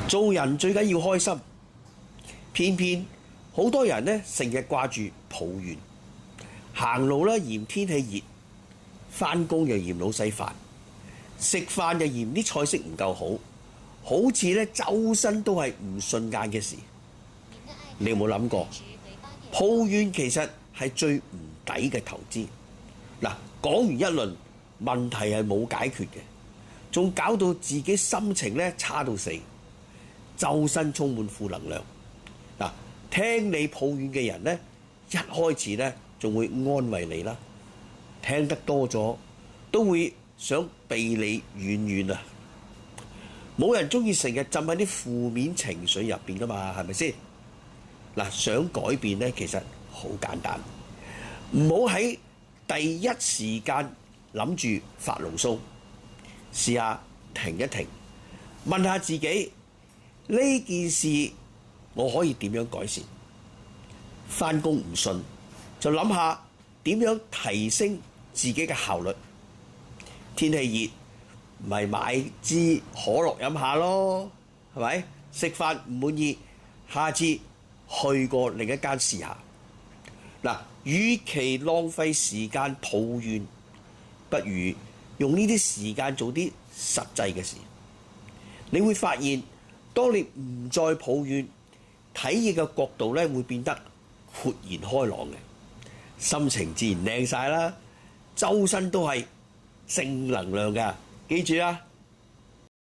做人最緊要開心，偏偏好多人呢成日掛住抱怨，行路咧嫌天氣熱，返工又嫌老細煩，食飯又嫌啲菜式唔夠好，好似咧周身都係唔順眼嘅事。你有冇諗過？抱怨其實係最唔抵嘅投資。嗱，講完一輪問題係冇解決嘅，仲搞到自己心情咧差到死，周身充滿負能量。嗱，聽你抱怨嘅人咧，一開始咧仲會安慰你啦，聽得多咗都會想避你遠遠啊！冇人中意成日浸喺啲負面情緒入邊噶嘛，係咪先？嗱，想改變咧，其實好簡單，唔好喺第一時間諗住發牢騷，試下停一停，問下自己呢件事我可以點樣改善？返工唔順就諗下點樣提升自己嘅效率。天氣熱，咪買支可樂飲下咯，係咪？食飯唔滿意，下次去過另一間試下。嗱，與其浪費時間抱怨，不如用呢啲時間做啲實際嘅事。你會發現，當你唔再抱怨，睇嘢嘅角度咧會變得豁然開朗嘅，心情自然靚晒啦，周身都係正能量㗎。記住啦〜